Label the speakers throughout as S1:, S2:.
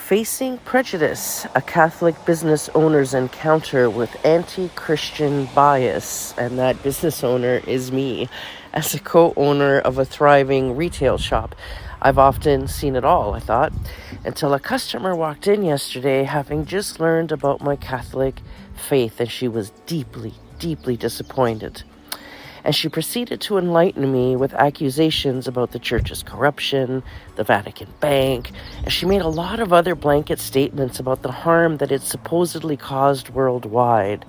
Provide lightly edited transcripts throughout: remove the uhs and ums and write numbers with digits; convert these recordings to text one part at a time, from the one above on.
S1: Facing Prejudice, a Catholic business owner's encounter with anti-Christian bias. And that business owner is me, as a co-owner of a thriving retail shop. I've often seen it all, I thought, until a customer walked in yesterday having just learned about my Catholic faith, and she was deeply, deeply disappointed. And she proceeded to enlighten me with accusations about the church's corruption, the Vatican Bank, and she made a lot of other blanket statements about the harm that it supposedly caused worldwide.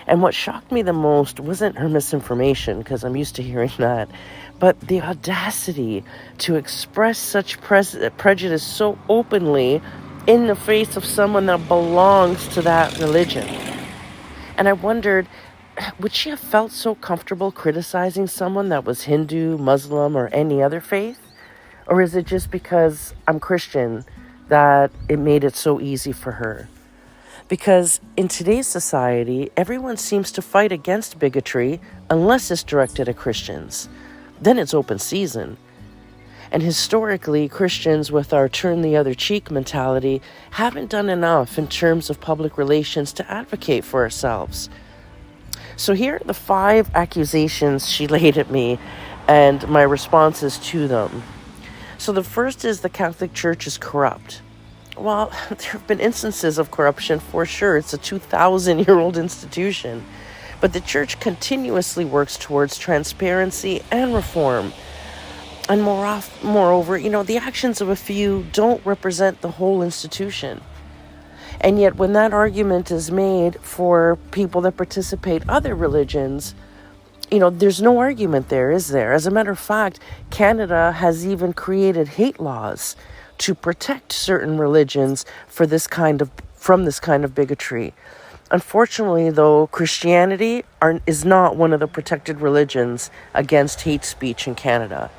S1: And what shocked me the most wasn't her misinformation, because I'm used to hearing that, but the audacity to express such prejudice so openly in the face of someone that belongs to that religion. And I wondered, would she have felt so comfortable criticizing someone that was Hindu, Muslim, or any other faith? Or is it just because I'm Christian that it made it so easy for her? Because in today's society, everyone seems to fight against bigotry unless it's directed at Christians. Then it's open season. And historically, Christians with our turn the other cheek mentality haven't done enough in terms of public relations to advocate for ourselves. So here are the 5 accusations she laid at me and my responses to them. So the first is the Catholic Church is corrupt. Well, there have been instances of corruption for sure. It's a 2,000-year-old institution. But the church continuously works towards transparency and reform. And moreover, the actions of a few don't represent the whole institution. And yet when that argument is made for people that participate other religions, there's no argument there, is there? As a matter of fact, Canada has even created hate laws to protect certain religions from this kind of bigotry. Unfortunately, though, Christianity is not one of the protected religions against hate speech in Canada.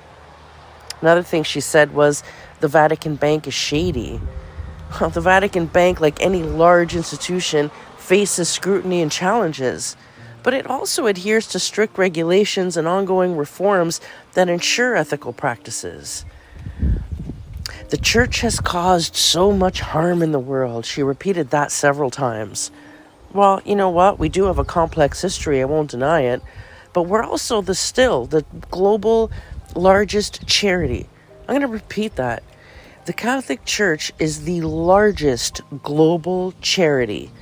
S1: Another thing she said was the Vatican Bank is shady. Well, the Vatican Bank, like any large institution, faces scrutiny and challenges, but it also adheres to strict regulations and ongoing reforms that ensure ethical practices. The church has caused so much harm in the world. She repeated that several times. Well, you know what? We do have a complex history, I won't deny it, but we're also the global largest charity. I'm going to repeat that. The Catholic Church is the largest global charity.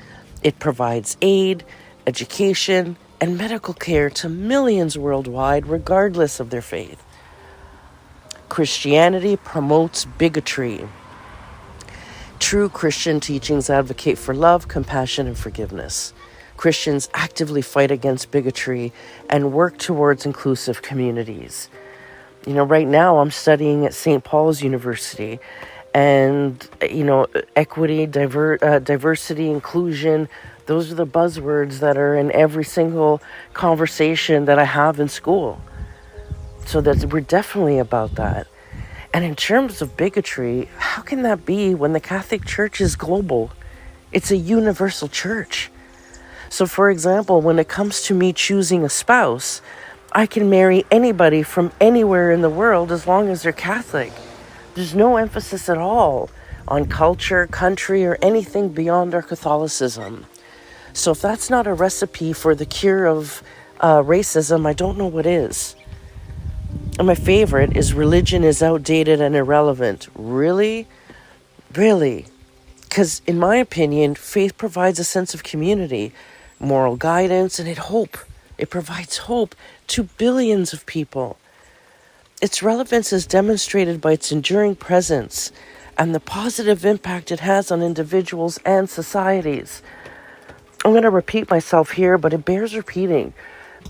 S1: It provides aid, education, and medical care to millions worldwide, regardless of their faith. Christianity promotes bigotry. True Christian teachings advocate for love, compassion, and forgiveness. Christians actively fight against bigotry and work towards inclusive communities. Right now I'm studying at St. Paul's University, and, equity, diversity, inclusion, those are the buzzwords that are in every single conversation that I have in school. So that we're definitely about that. And in terms of bigotry, how can that be when the Catholic Church is global? It's a universal church. So, for example, when it comes to me choosing a spouse, I can marry anybody from anywhere in the world as long as they're Catholic. There's no emphasis at all on culture, country, or anything beyond our Catholicism. So if that's not a recipe for the cure of racism, I don't know what is. And my favorite is religion is outdated and irrelevant. Really? Really? Because in my opinion, faith provides a sense of community, moral guidance, and hope. It provides hope to billions of people. Its relevance is demonstrated by its enduring presence and the positive impact it has on individuals and societies. I'm going to repeat myself here, but it bears repeating.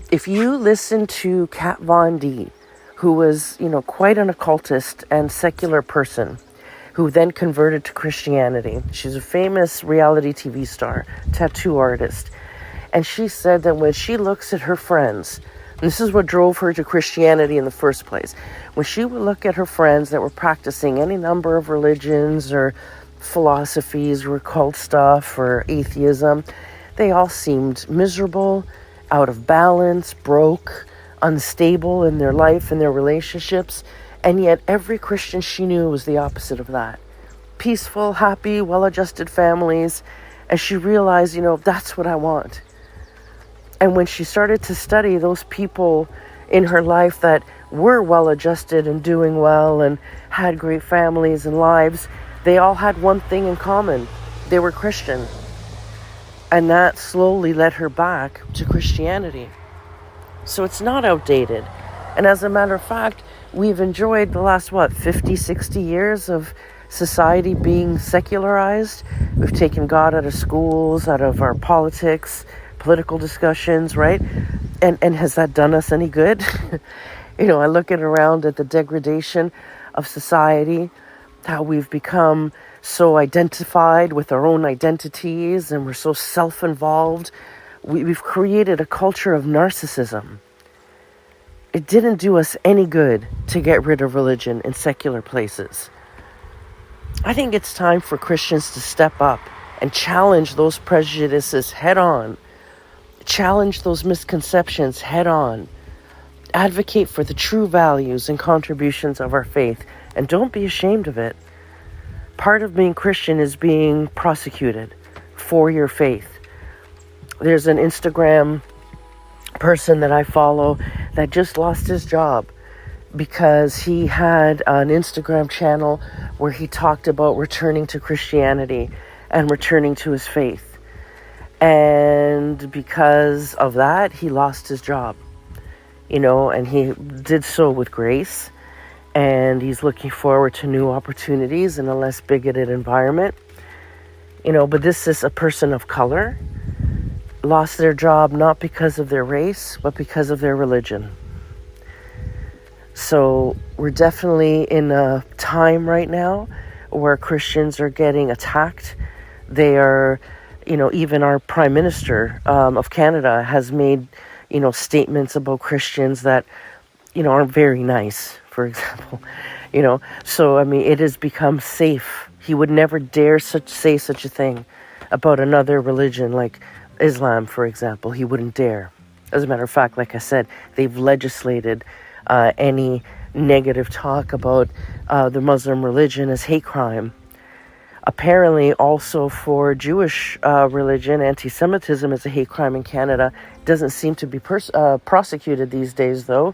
S1: If you listen to Kat Von D, who was, quite an occultist and secular person, who then converted to Christianity. She's a famous reality TV star, tattoo artist. And she said that when she looks at her friends, and this is what drove her to Christianity in the first place, when she would look at her friends that were practicing any number of religions or philosophies or occult stuff or atheism, they all seemed miserable, out of balance, broke, unstable in their life and their relationships. And yet every Christian she knew was the opposite of that. peaceful, happy, well-adjusted families. And she realized, that's what I want. And when she started to study those people in her life that were well-adjusted and doing well and had great families and lives, they all had one thing in common. They were Christian. And that slowly led her back to Christianity. So it's not outdated. And as a matter of fact, we've enjoyed the last, 50, 60 years of society being secularized. We've taken God out of schools, out of our politics, political discussions, right? And has that done us any good? I look around at the degradation of society, how we've become so identified with our own identities and we're so self-involved. We've created a culture of narcissism. It didn't do us any good to get rid of religion in secular places. I think it's time for Christians to step up and challenge those prejudices head on. Challenge those misconceptions head on. Advocate for the true values and contributions of our faith. And don't be ashamed of it. Part of being Christian is being prosecuted for your faith. There's an Instagram person that I follow that just lost his job because he had an Instagram channel where he talked about returning to Christianity and returning to his faith. And because of that, he lost his job, and he did so with grace. And he's looking forward to new opportunities in a less bigoted environment. But this is a person of color, lost their job not because of their race, but because of their religion. So we're definitely in a time right now where Christians are getting attacked. They are, even our Prime Minister of Canada has made, statements about Christians that, aren't very nice, for example. So, it has become safe. He would never dare say such a thing about another religion like Islam, for example. He wouldn't dare. As a matter of fact, like I said, they've legislated any negative talk about the Muslim religion as hate crime. Apparently, also for Jewish religion, anti-Semitism is a hate crime in Canada. It doesn't seem to be prosecuted these days, though,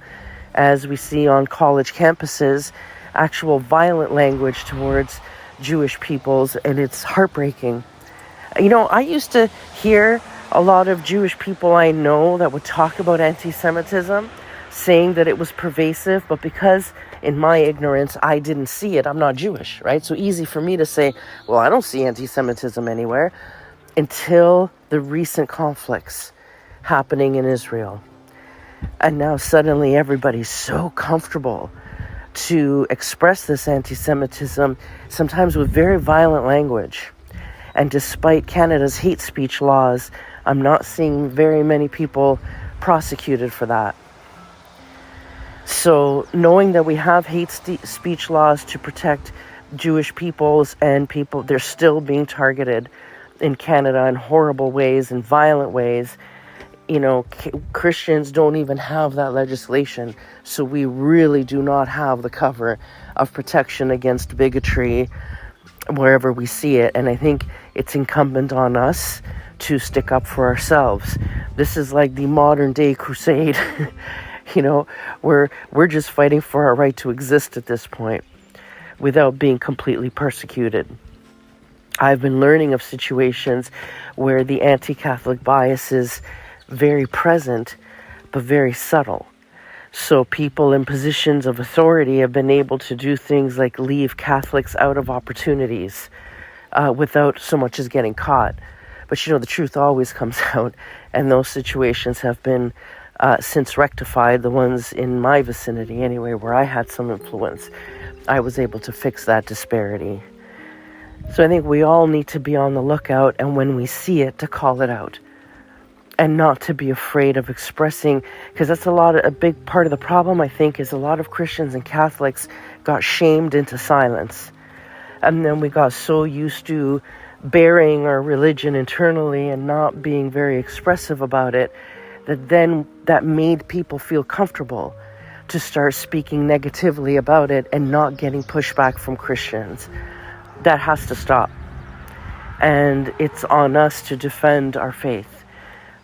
S1: as we see on college campuses, actual violent language towards Jewish peoples, and it's heartbreaking. I used to hear a lot of Jewish people I know that would talk about anti-Semitism, saying that it was pervasive, but because in my ignorance, I didn't see it, I'm not Jewish, right? So easy for me to say, well, I don't see anti-Semitism anywhere, until the recent conflicts happening in Israel. And now suddenly everybody's so comfortable to express this anti-Semitism, sometimes with very violent language. And despite Canada's hate speech laws, I'm not seeing very many people prosecuted for that. So knowing that we have hate speech laws to protect Jewish peoples and people, they're still being targeted in Canada in horrible ways and violent ways. Christians don't even have that legislation. So we really do not have the cover of protection against bigotry wherever we see it. And I think it's incumbent on us to stick up for ourselves. This is like the modern day crusade. We're just fighting for our right to exist at this point without being completely persecuted. I've been learning of situations where the anti-Catholic bias is very present, but very subtle. So people in positions of authority have been able to do things like leave Catholics out of opportunities without so much as getting caught. But the truth always comes out, and those situations have been since rectified. The ones in my vicinity anyway, where I had some influence, I was able to fix that disparity. So I think we all need to be on the lookout, and when we see it, to call it out. And not to be afraid of expressing, because that's a big part of the problem, I think, is a lot of Christians and Catholics got shamed into silence. And then we got so used to burying our religion internally and not being very expressive about it, that made people feel comfortable to start speaking negatively about it and not getting pushback from Christians. That has to stop. And it's on us to defend our faith.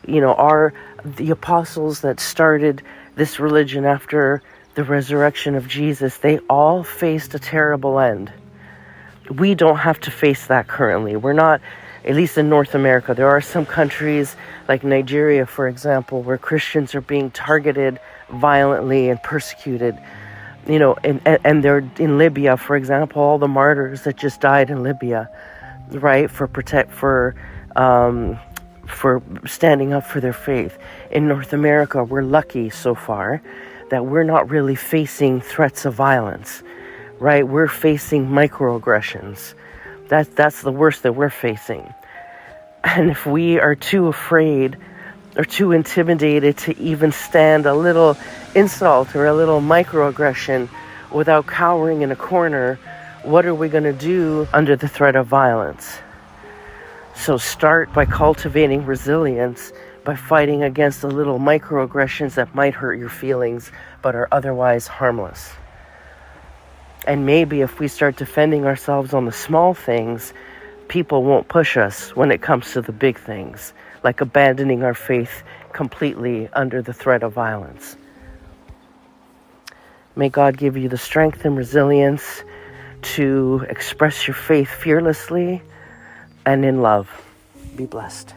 S1: The apostles that started this religion after the resurrection of Jesus, they all faced a terrible end. We don't have to face that currently. We're not, at least in North America. There are some countries like Nigeria, for example, where Christians are being targeted violently and persecuted. And they're in Libya, for example, all the martyrs that just died in Libya, right, for standing up for their faith. In North America, we're lucky so far that we're not really facing threats of violence, right? We're facing microaggressions. That's the worst that we're facing. And if we are too afraid or too intimidated to even stand a little insult or a little microaggression without cowering in a corner, what are we going to do under the threat of violence? So start by cultivating resilience, by fighting against the little microaggressions that might hurt your feelings but are otherwise harmless. And maybe if we start defending ourselves on the small things, people won't push us when it comes to the big things, like abandoning our faith completely under the threat of violence. May God give you the strength and resilience to express your faith fearlessly and in love. Be blessed.